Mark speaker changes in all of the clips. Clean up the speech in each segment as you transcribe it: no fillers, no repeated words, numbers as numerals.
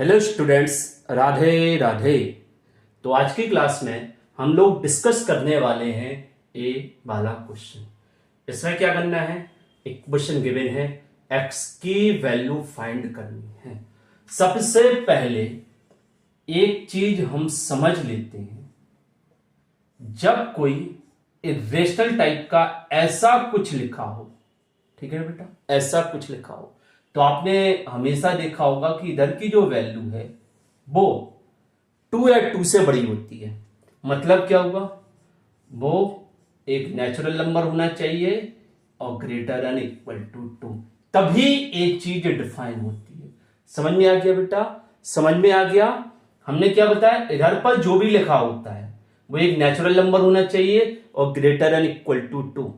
Speaker 1: Hello students, Radhe Radhe. तो आज की क्लास में हम लोग डिस्कस करने वाले हैं ए वाला क्वेश्चन। इसमें क्या करना है, एक क्वेश्चन गिवन है, एक्स की वैल्यू फाइंड करनी है। सबसे पहले एक चीज हम समझ लेते हैं, जब कोई इरेशनल टाइप का ऐसा कुछ लिखा हो, ठीक है बेटा, ऐसा कुछ लिखा हो, तो आपने हमेशा देखा होगा कि इधर की जो वैल्यू है वो 2 या 2 से बड़ी होती है। मतलब क्या हुआ, वो एक नेचुरल नंबर होना चाहिए और ग्रेटर एन इक्वल टू 2, तभी एक चीज डिफाइन होती है। समझ में आ गया बेटा, समझ में आ गया। हमने क्या बताया, इधर पर जो भी लिखा होता है वो एक नेचुरल नंबर होना चाहिए और ग्रेटर एन इक्वल टू 2।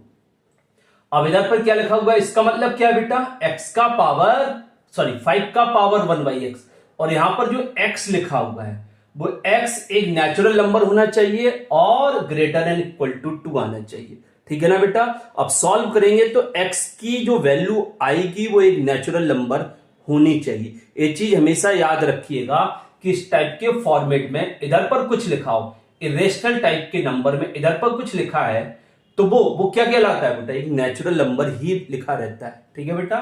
Speaker 1: अब इधर पर क्या लिखा हुआ है, इसका मतलब क्या है बेटा, x का पावर 5 का पावर 1/x, और यहां पर जो x लिखा हुआ है वो x एक नेचुरल नंबर होना चाहिए और ग्रेटर एन इक्वल टू 2 आना चाहिए। ठीक है ना बेटा। अब सॉल्व करेंगे तो x की जो वैल्यू आएगी वो एक नेचुरल नंबर होनी चाहिए। ये चीज हमेशा याद रखिएगा कि इस टाइप के फॉर्मेट में इधर पर कुछ लिखा हो, इरेशनल टाइप के नंबर में इधर पर कुछ लिखा है तो वो क्या कहलाता है बेटा, एक नेचुरल नंबर ही लिखा रहता है। ठीक है बेटा।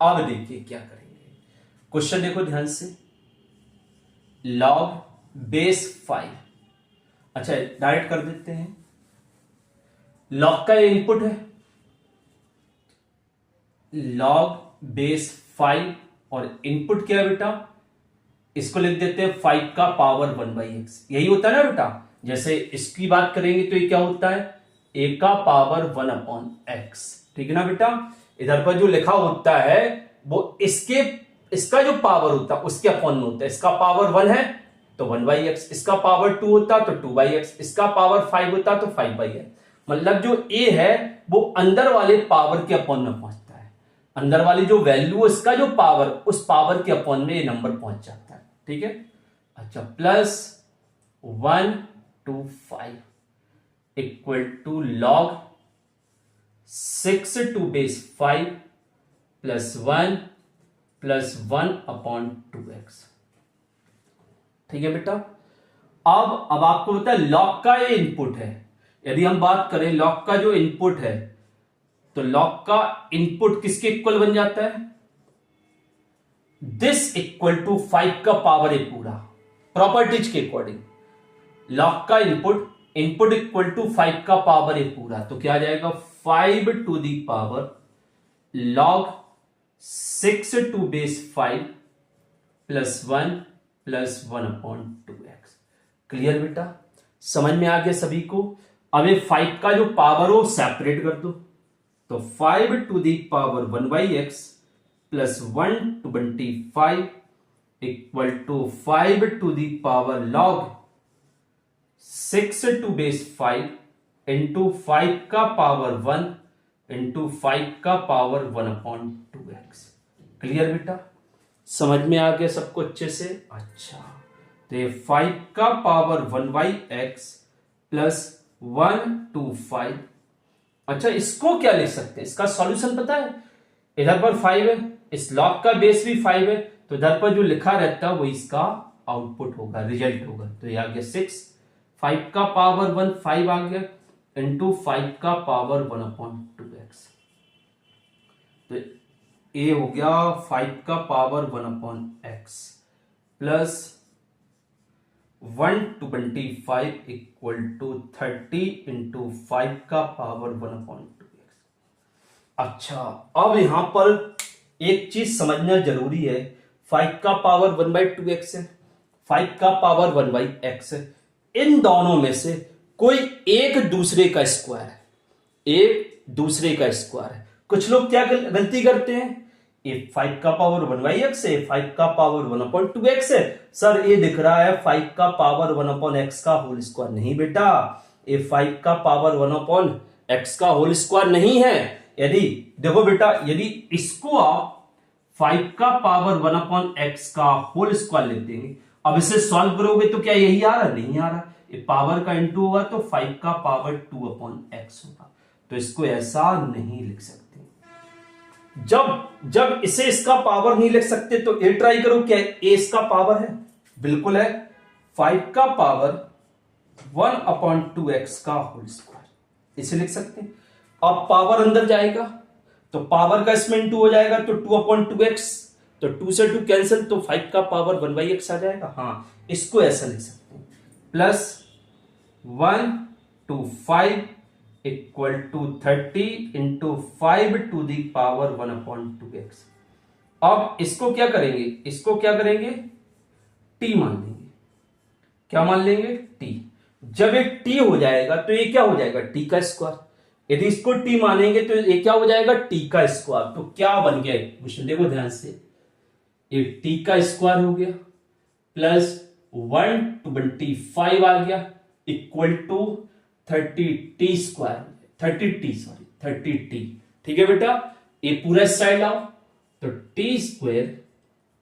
Speaker 1: अब देखिए क्या करेंगे, क्वेश्चन देखो ध्यान से, लॉग बेस 5। अच्छा डायरेक्ट कर देते हैं, लॉग का ये इनपुट है लॉग बेस 5 और इनपुट क्या है बेटा, इसको लिख देते हैं 5 का पावर 1/x। यही होता है ना बेटा। जैसे इसकी बात करेंगे तो ये क्या होता है, a का पावर 1/x। ठीक है ना बेटा। इधर पर जो लिखा होता है वो इसका जो पावर होता है उसके अपॉन में होता है। इसका पावर 1 है तो 1/x, इसका पावर 2 होता तो 2/x, इसका पावर 5 होता तो 5/x। मतलब जो a है वो अंदर वाले पावर के अपॉन में पहुंचता है, अंदर वाली जो वैल्यू इसका जो पावर, उस पावर के अपॉन में ये नंबर पहुंच जाता है। ठीक है। अच्छा, plus 1 to 5 equal to log 6 to base 5 plus 1/2x। ठीक है बेटा। अब आपको पता है लॉग का ये इनपुट है। यदि हम बात करें लॉग का जो इनपुट है तो लॉग का इनपुट किसके इक्वल बन जाता है, दिस इक्वल टू 5 का पावर ए पूरा। प्रॉपर्टीज के अकॉर्डिंग लॉग का इनपुट इक्वल टू 5 का पावर ए पूरा, तो क्या आ जाएगा 5 to the power log 6 to base 5 plus 1/2x। Clear बेटा, समझ में आ गया सभी को। अब ये 5 का जो पावर हो सेपरेट कर दो, तो 5 to the power 1/x plus 1/25 equal to 5 to the power log 6 to base 5 into 5 का पावर 1 इंटू 5 का पावर 1/2x। क्लियर बेटा, समझ में आ गया सबको अच्छे से। अच्छा, तो ये 5 का पावर 1/x प्लस 1/5। अच्छा, इसको क्या लिख सकते हैं, इसका सॉल्यूशन पता है, इधर पर 5 है, इस लॉग का बेस भी 5 है, तो इधर पर जो लिखा रहता है वो इसका आउटपुट होगा, रिजल्ट होगा। तो ये आ गया 6, 5 का पावर 1 5 आ गया इंटू 5 का पावर 1/2x। तो ये हो गया 5 का power 1/x plus 1/25 equal to 30 into 5 का पावर 1/2x। अच्छा, अब यहां पर एक चीज समझना जरूरी है, 5 का पावर 1/2x है, 5 का पावर 1/x है, इन दोनों में से कोई एक दूसरे का स्क्वायर है, एक दूसरे का स्क्वायर है। कुछ लोग क्या गलती करते हैं, ये 5 का पावर 1/x है, 5 का पावर 1/2x है, सर ये दिख रहा है 5 का पावर 1/x का होल स्क्वायर। नहीं बेटा, ये 5 का पावर 1/x का होल स्क्वायर नहीं है। यदि देखो बेटा, यदि इसको आप 5 का पावर 1/x का होल स्क्वायर लेते हैं, अब इसे सॉल्व करोगे तो क्या यही आ रहा, नहीं आ रहा, ये पावर का इंटू होगा तो 5 का पावर 2/x होगा। तो इसको ऐसा नहीं लिख सकते, जब जब इसे इसका पावर नहीं लिख सकते तो ए ट्राई करो, क्या ए इसका पावर है? बिल्कुल है। 5 का पावर 1/2x का होल स्क्वायर, इसे लिख सकते हैं। अब पावर अंदर जाएगा तो पावर का इसमें इंटू हो जाएगा, तो 2/2x, तो 2 से 2 कैंसिल, तो 5 का पावर 1/x आ जाएगा। हाँ, इसको ऐसा लिख सकते हैं, plus 1 to 5 equal to 30 into 5 to the power 1/2x। अब इसको क्या करेंगे, इसको क्या करेंगे, t मान लेंगे। क्या मान लेंगे? t। जब एक t हो जाएगा तो ये क्या हो जाएगा, t का स्क्वायर। यदि इसको t मानेंगे तो ये क्या हो जाएगा, t का स्क्वायर। तो क्या बन गया इक्वेशन, देखो ध्यान से, ये t का स्क्वायर हो गया प्लस 125 आ गया equal to 30t square, 30t। ठीक है बेटा, ये पूरा साइड लाओ, तो t स्क्वायर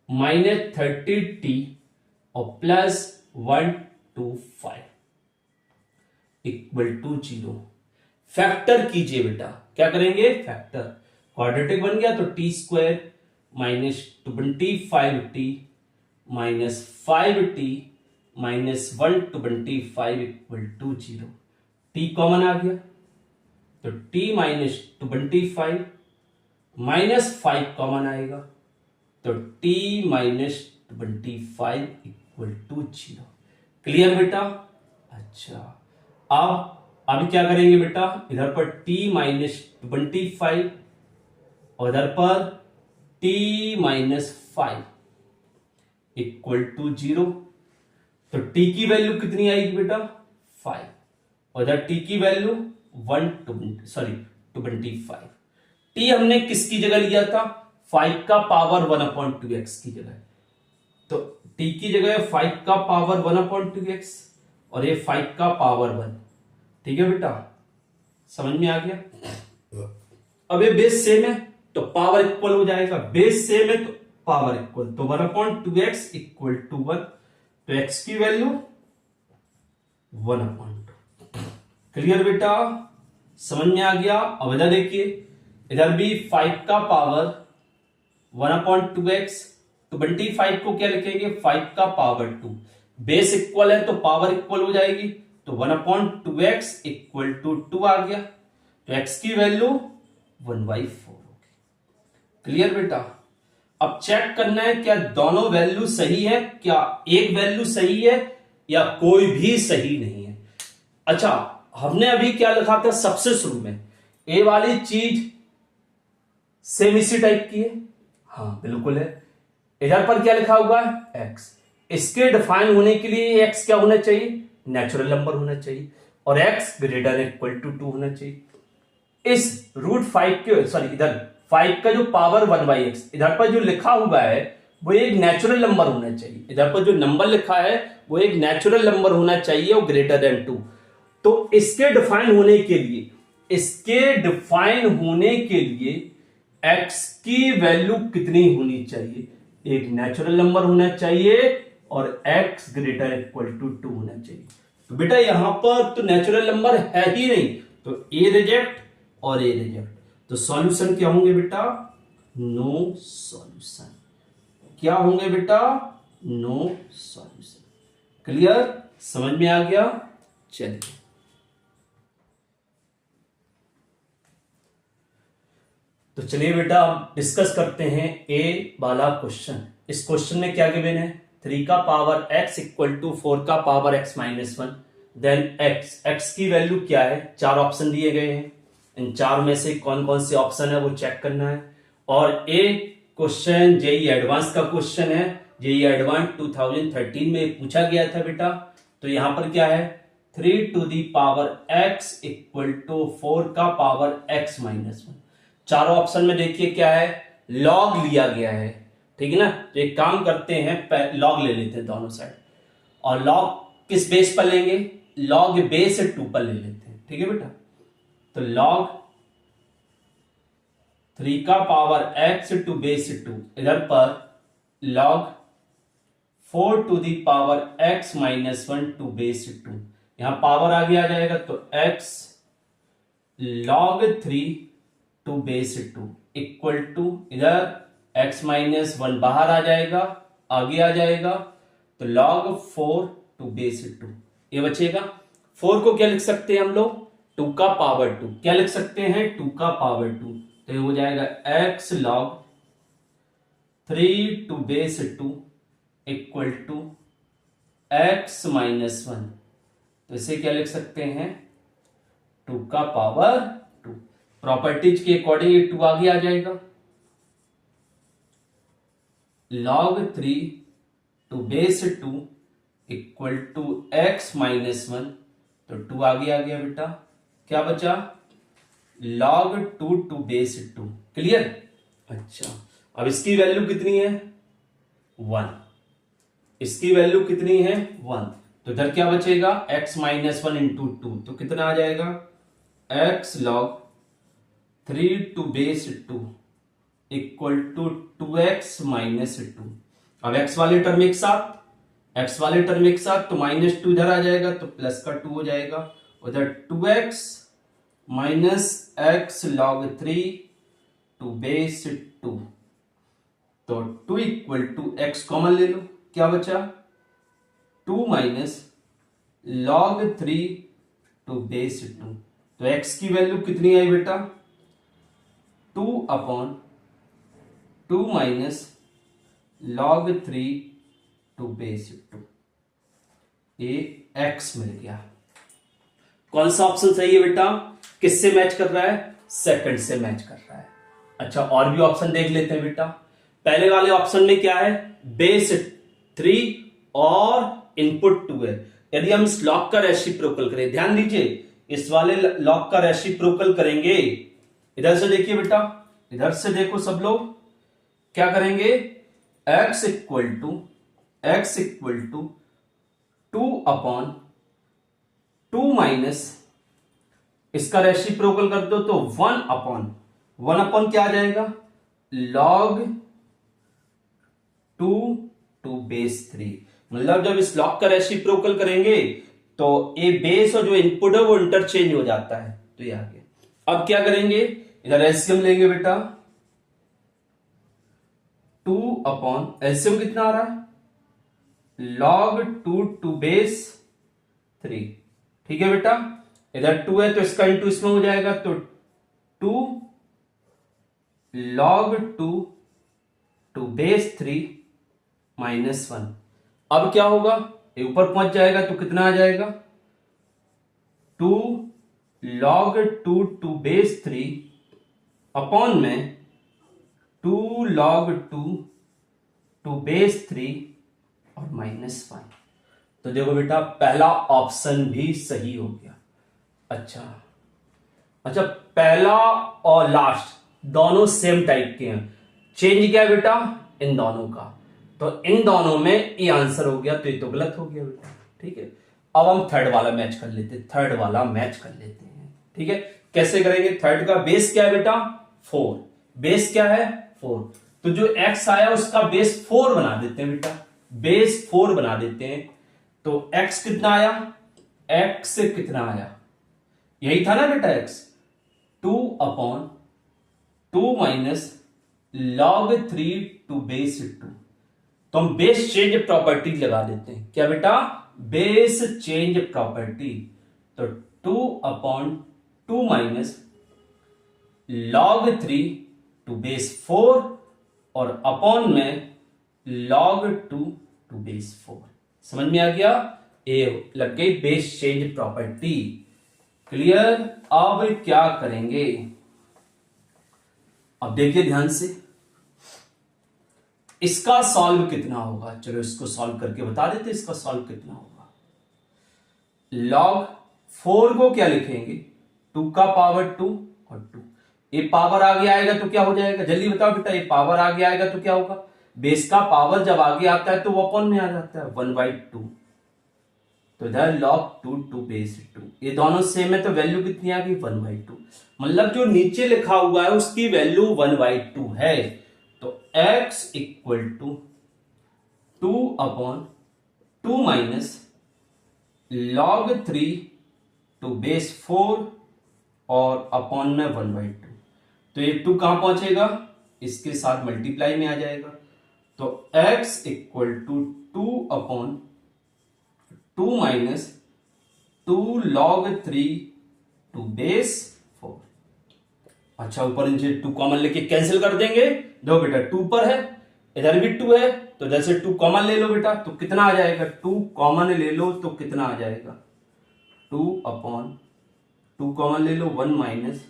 Speaker 1: माइनस 30t और प्लस 125 इक्वल टू 0। फैक्टर कीजिए बेटा, क्या करेंगे, फैक्टर। क्वाड्रेटिक बन गया तो t square minus 25t minus 5t minus 125 equal to 0। t common आ गया तो t माइनस 25 माइनस 5 कॉमन आएगा तो t minus 25 equal to 0। Clear बेटा? अच्छा, अब क्या करेंगे बेटा, इधर पर t माइनस 25 और इधर पर t माइनस 5 इक्वल टू 0। तो t की वैल्यू कितनी आएगी बेटा, 5, और इधर t की वैल्यू 25। t हमने किसकी जगह लिया था, 5 का पावर 1/2x की जगह, तो t की जगह 5 का पावर 1/2x और ये 5 का पावर 1। ठीक है बेटा, समझ में आ गया? अब ये बेस सेम है तो पावर इक्वल हो जाएगा, बेस सेम है तो पावर इक्वल, तो 1/2x इक्वल टू 1, तो x की वैल्यू 1/2। क्लियर बेटा, समझ में आ गया? अब इधर देखिए, इधर भी 5 का पावर 1/2x, 25 को क्या लिखेंगे, 5 का पावर 2। बेस इक्वल है तो पावर इक्वल हो जाएगी, तो 1/2x इक्वल टू 2 आ गया, तो x की वैल्यू 1/4 होगी। क्लियर बेटा? अब चेक करना है क्या दोनों वैल्यू सही है, क्या एक वैल्यू सही है या कोई भी सही नहीं है। अच्छा, हमने अभी क्या लिखा था सबसे शुरू में, ए वाली चीज सेम इसी टाइप की है, हाँ बिल्कुल है। इधर पर क्या लिखा हुआ है, x। इसके डिफाइन होने के लिए x क्या होना चाहिए, नेचुरल नंबर होना चाहिए, और x ग्रेटर इक्वल टू 2 होना चाहिए। इस √5 के, सॉरी, इधर 5 का जो पावर 1/x, इधर पर जो लिखा हुआ है वो एक नेचुरल नंबर होना चाहिए, इधर पर जो नंबर लिखा है वो एक नेचुरल नंबर होना चाहिए और ग्रेटर देन 2। तो इसके डिफाइन होने के लिए, x की वैल्यू कितनी होनी चाहिए, एक नेचुरल नंबर होना चाहिए और x ग्रेटर इक्वल टू 2 होना चाहिए। तो बेटा यहां पर तो नेचुरल नंबर है ही नहीं, तो a रिजेक्ट और a रिजेक्ट, तो सॉल्यूशन क्या होंगे बेटा, नो सॉल्यूशन। क्या होंगे बेटा, नो सॉल्यूशन। क्लियर, समझ में आ गया? चलिए, तो चलिए बेटा अब डिस्कस करते हैं ए वाला क्वेश्चन। इस क्वेश्चन में क्या गिवन है, 3 का पावर x इक्वल टू 4 का power x minus 1, then x की वैल्यू क्या है, 4 ऑप्शन दिए गए हैं, इन 4 में से कौन कौन से ऑप्शन है वो चेक करना है। और ए क्वेश्चन जेई एडवांस का क्वेश्चन है, जेई एडवांस 2013 में पूछा गया था बेटा। तो यहां पर क्या है, 3 to the power x equal to 4 का पावर x माइनस 1। चारों ऑप्शन में देखिए क्या है, लॉग लिया गया है, ठीक है ना। तो एक काम करते हैं, लॉग ले लेते हैं दोनों साइड, और लॉग किस बेस पर लेंगे, लॉग बेस 2 पर ले लेते हैं, ठीक है बेटा। तो लॉग 3 का पावर x टू बेस 2, इधर पर log 4 to the power x minus 1 to base 2, यहां पावर आगे आ जाएगा, तो x log 3 to base 2, equal to, इधर x माइनस 1 बाहर आ जाएगा, आगे आ जाएगा, तो log 4 टू बेस 2 ये बचेगा। 4 को क्या लिख सकते हैं हम लोग, 2 का पावर 2, क्या लिख सकते हैं 2 का पावर 2, तो ये हो जाएगा x log 3 to base 2 equal to x minus 1, तो इसे क्या लिख सकते हैं 2 का पावर 2। प्रॉपर्टीज के अकॉर्डिंग ये 2 आगे आ जाएगा, log 3 to base 2 equal to x minus 1, तो 2 आगे आ गया बेटा, क्या बचा log 2 टू बेस 2। क्लियर। अच्छा, अब इसकी वैल्यू कितनी है 1, इसकी वैल्यू कितनी है 1, तो इधर क्या बचेगा x माइनस 1 इंटू 2, तो कितना आ जाएगा x log 3 to base 2 equal to 2x minus 2। अब x वाले टर्म एक साथ, x वाले टर्म एक साथ, तो माइनस 2 इधर आ जाएगा, तो प्लस का 2 हो जाएगा, उधर 2x minus x log 3 to base 2, तो 2 इक्वल टू x कॉमन ले लो, क्या बचा 2 माइनस log 3 टू बेस 2, तो x की वैल्यू कितनी आई बेटा 2 upon 2 minus log 3 to base 2, ये x मिल गया। कौन सा ऑप्शन सही है बेटा, किससे मैच कर रहा है, सेकंड से मैच कर रहा है। अच्छा, और भी ऑप्शन देख लेते हैं बेटा। पहले वाले ऑप्शन में क्या है, बेस 3 और इनपुट 2 है। यदि हम इस लॉग का रेसिप्रोकल करें, ध्यान दीजिए, इस वाले लॉग का रेसिप्रोकल करेंगे, इधर से देखिए बेटा, इधर से देखो सब लोग, क्या करेंगे x equal to 2 upon 2 minus, इसका रेसिप्रोकल कर दो तो 1 अपॉन क्या आ जाएगा log 2 टू बेस 3। मतलब जब इस log का रेसिप्रोकल करेंगे तो ये बेस और जो इनपुट है वो इंटरचेंज हो जाता है, तो ये आ गया। अब क्या करेंगे, इधर एलसीएम लेंगे बेटा, 2 अपॉन एलसीएम कितना आ रहा है log 2 टू बेस 3, ठीक है बेटा, इधर 2 है तो इसका इंटू इसमें हो जाएगा, तो 2 log 2 टू बेस 3 माइनस 1। अब क्या होगा, ये ऊपर पहुंच जाएगा तो कितना आ जाएगा 2 log 2 टू बेस 3 अपॉन में 2 log 2 टू बेस 3 और माइनस 1। तो देखो बेटा, पहला ऑप्शन भी सही हो गया। अच्छा, पहला और लास्ट दोनों सेम टाइप के हैं, चेंज क्या है बेटा इन दोनों का, तो इन दोनों में ये आंसर हो गया, तो ये तो गलत हो गया बेटा। ठीक है, अब हम थर्ड वाला मैच कर लेते हैं। ठीक है, कैसे करेंगे, थर्ड का बेस क्या है बेटा 4, बेस क्या है 4, तो जो x आया उसका बेस 4 बना देते हैं बेटा, बेस 4 बना देते हैं, तो x कितना आया, x कितना आया, यही था ना बेटा x, 2 upon 2 minus log 3 to base 2, तो हम बेस चेंज प्रॉपर्टी लगा देते हैं, क्या बेटा बेस चेंज प्रॉपर्टी, तो 2 upon 2 minus log 3 to base 4 और अपॉन में log 2 टू बेस 4। समझ में आ गया, ये लग गई बेस चेंज प्रॉपर्टी। क्लियर। अब क्या करेंगे, अब देखिए ध्यान से, इसका सॉल्व कितना होगा, चलो इसको सॉल्व करके बता देते इसका सॉल्व कितना होगा। log 4 को क्या लिखेंगे 2 का पावर 2 और 2, ये पावर आगे आएगा तो क्या हो जाएगा, जल्दी बताओ बेटा, ये पावर आगे आएगा तो क्या होगा, बेस का पावर जब आगे आता है तो वो अपॉन में आ जाता है 1/2, तो इधर log 2 टू बेस 2, ये दोनों सेम है तो वैल्यू कितनी आ गई 1/2, मतलब जो नीचे लिखा हुआ है उसकी वैल्यू 1/2 है, तो x equal to 2 upon 2 minus log 3 to base 4 और अपॉन में 1/2, तो ये 2 कहां पहुंचेगा, इसके साथ मल्टीप्लाई में आ जाएगा। तो x equal to 2/2 minus 2 log 3 to base 4। अच्छा, ऊपर नीचे 2 कॉमन लेके कैंसिल कर देंगे। दो बेटा 2 पर है, इधर भी 2 है, तो इधर से 2 कॉमन ले लो बेटा, तो कितना आ जाएगा, 2 कॉमन ले लो तो कितना आ जाएगा, 2/2 कॉमन ले लो, 1 माइनस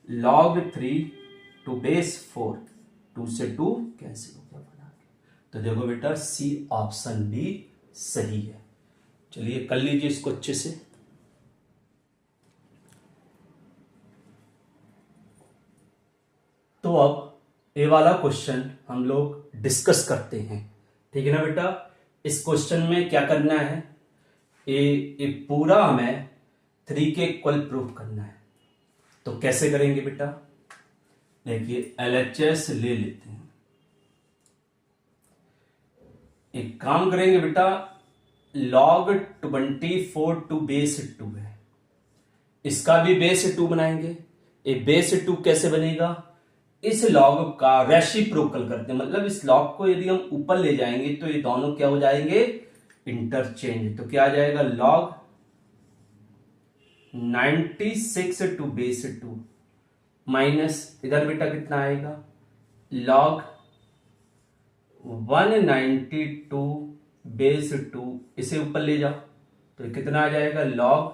Speaker 1: log 3 टू बेस 4, 2 से 2 कैंसिल हो गया बना के। तो देखो बेटा सी ऑप्शन भी सही है। चलिए कर लीजिए इसको अच्छे से। तो अब ये वाला क्वेश्चन हम लोग डिस्कस करते हैं, ठीक है ना बेटा। इस क्वेश्चन में क्या करना है, ये पूरा हमें 3 के इक्वल प्रूव करना है। तो कैसे करेंगे बेटा, देखिए LHS ले लेते हैं। एक काम करेंगे बेटा, log 24 टू बेस 2 है, इसका भी बेस 2 बनाएंगे। ये बेस 2 कैसे बनेगा, इस log का रेसिप्रोकल करते हैं, मतलब इस log को यदि हम ऊपर ले जाएंगे तो ये दोनों क्या हो जाएंगे, इंटरचेंज। तो क्या आ जाएगा, log 96 टू बेस 2 माइनस इधर बेटा कितना आएगा, log 192 बेस 2, इसे ऊपर ले जाओ तो कितना आ जाएगा, log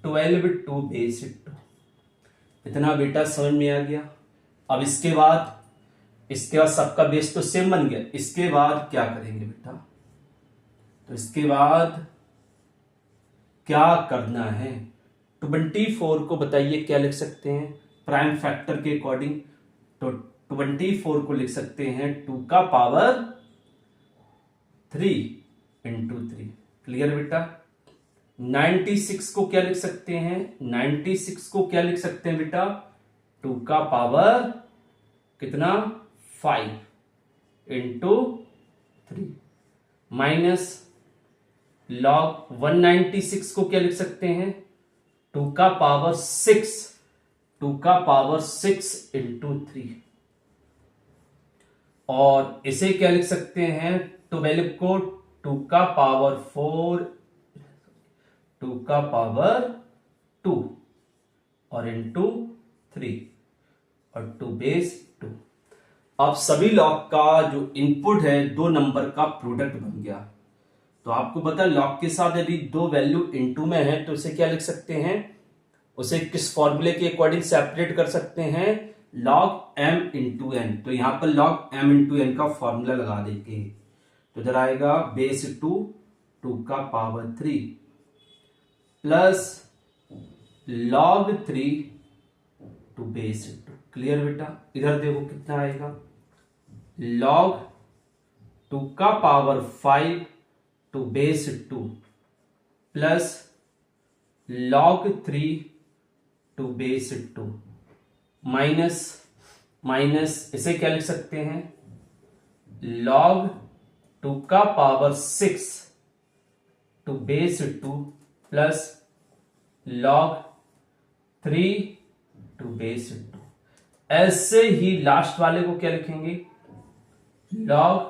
Speaker 1: 12 टू बेस 2। इतना बेटा समझ में आ गया। अब इसके बाद सबका बेस तो सेम बन गया। इसके बाद क्या करेंगे बेटा, तो इसके बाद क्या करना है, 24 को बताइए क्या लिख सकते हैं प्राइम फैक्टर के अकॉर्डिंग। तो 24 को लिख सकते हैं 2 का पावर 3 इंटू 3। क्लियर बेटा। 96 को क्या लिख सकते हैं, 96 को क्या लिख सकते हैं बेटा, 2 का पावर कितना, 5 इंटू 3 माइनस log 196 को क्या लिख सकते हैं, 2 का पावर 6, 2 का पावर 6 इंटू 3। और इसे क्या लिख सकते हैं, 12 को 2 का पावर 4, 2 का पावर 2 और इंटू 3 और 2 बेस 2। अब सभी लॉग का जो इनपुट है 2 नंबर का प्रोडक्ट बन गया। तो आपको पता है लॉग के साथ यदि 2 वैल्यू इनटू में है तो इसे क्या लिख सकते हैं, उसे किस फॉर्मूले के अकॉर्डिंग सेपरेट कर सकते हैं, log m इंटू एन। तो यहां पर log m इंटू एन का फॉर्मूला लगा देंगे। तो इधर आएगा बेस 2, 2 का power 3 plus log 3 to base 2। Clear बेटा। इधर देखो कितना आएगा, log 2 का power 5 to base 2 plus log 3 to base 2 minus इसे क्या लिख सकते हैं, log 2 का power 6 to base 2 plus log 3 to base 2। ऐसे ही लास्ट वाले को क्या लिखेंगे, log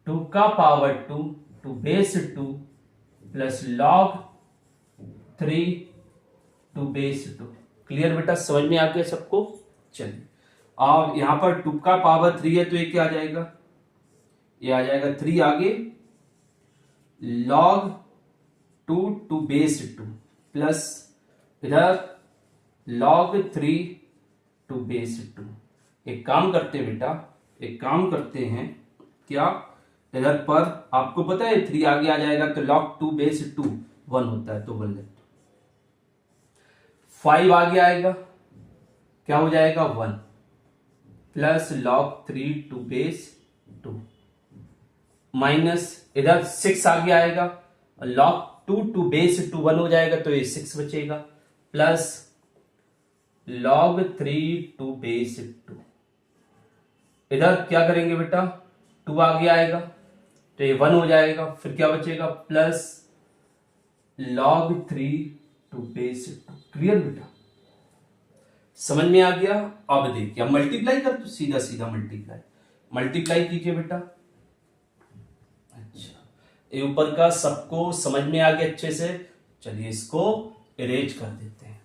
Speaker 1: 2 का power 2 to base 2 plus log 3 to base 2। Clear बेटा, समझ में आ गया सबको। चलिए अब यहां पर 2 का पावर 3 है तो ये क्या आ जाएगा, ये आ जाएगा 3 आगे log 2 टू बेस 2 प्लस इधर log 3 टू बेस 2। एक काम करते हैं बेटा, एक काम करते हैं, क्या इधर पर आपको पता है 3 आगे आ जाएगा तो log 2 बेस 2 1 होता है, तो 1 लेते। 5 आगे आएगा, क्या हो जाएगा 1 plus log 3 to base 2 minus इधर 6 आगे आएगा, log 2 टू बेस 2 1 हो जाएगा तो ये 6 बचेगा प्लस log 3 टू बेस 2। इधर क्या करेंगे बेटा, 2 आगे आएगा तो ये 1 हो जाएगा, फिर क्या बचेगा plus log 3 to base 2। Clear बेटा। समझ में आ गया। अब देखिए, अब मल्टीप्लाई कर, तो सीधा सीधा मल्टीप्लाई कीजिए बेटा। अच्छा, ये ऊपर का सबको समझ में आ गया अच्छे से। चलिए इसको इरेज कर देते हैं।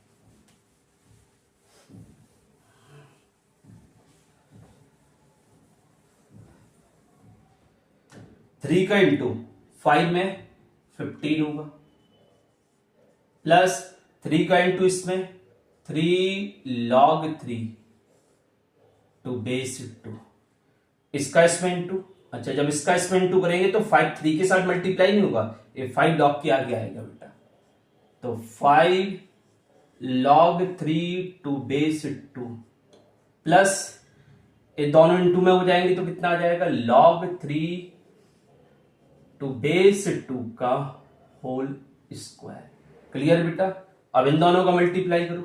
Speaker 1: थ्री का इंटू 5 में 15 होगा, प्लस 3 का इंटू इसमें 3 log 3 टू बेस 2, इसका इसमें इंटू। अच्छा, जब इसका इसमें इंटू करेंगे तो 5 3 के साथ मल्टीप्लाई नहीं होगा, ये 5 log के आगे आएगा बेटा। तो 5 log 3 टू बेस 2 प्लस ये दोनों इंटू में हो जाएंगे तो कितना आ जाएगा, log 3 टू बेस 2 का होल स्क्वायर। क्लियर बेटा। अब इन दोनों का मल्टीप्लाई करो।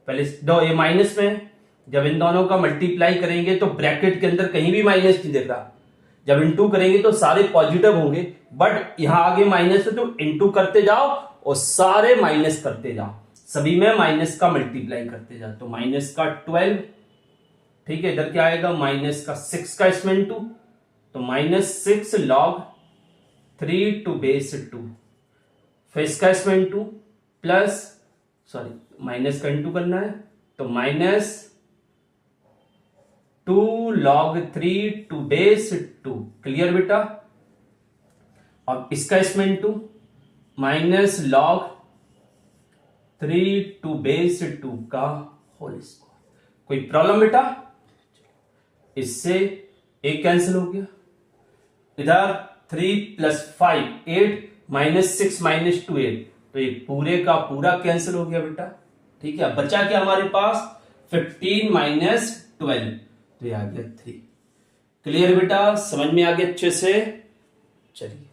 Speaker 1: पहले दो ये माइनस में है, जब इन दोनों का मल्टीप्लाई करेंगे तो ब्रैकेट के अंदर कहीं भी माइनस नहीं देता। जब इंटू करेंगे तो सारे पॉजिटिव होंगे, बट यहां आगे माइनस है तो इंटू करते जाओ और सारे माइनस करते जाओ, सभी में माइनस का मल्टीप्लाई करते जाओ। तो माइनस का 12, ठीक है, इधर क्या आएगा, माइनस का 6 का इसमें इंटू, तो -6 log 3 टू बेस 2, फिर इसका इसमें इंटू, प्लस सॉरी माइनस का इंटू करना है, तो -2 log 3 टू बेस 2। क्लियर बेटा। अब इसका इसमें इंटू, -log 3 टू बेस 2 का होल स्क्वायर। कोई प्रॉब्लम बेटा। इससे एक कैंसिल हो गया, इधर 3 + 5 8, -6 -2 8, तो ये पूरे का पूरा कैंसिल हो गया बेटा। ठीक है, बचा क्या हमारे पास, 15 - 12, तो ये आ गया 3। क्लियर बेटा, समझ में आ गया अच्छे से। चलिए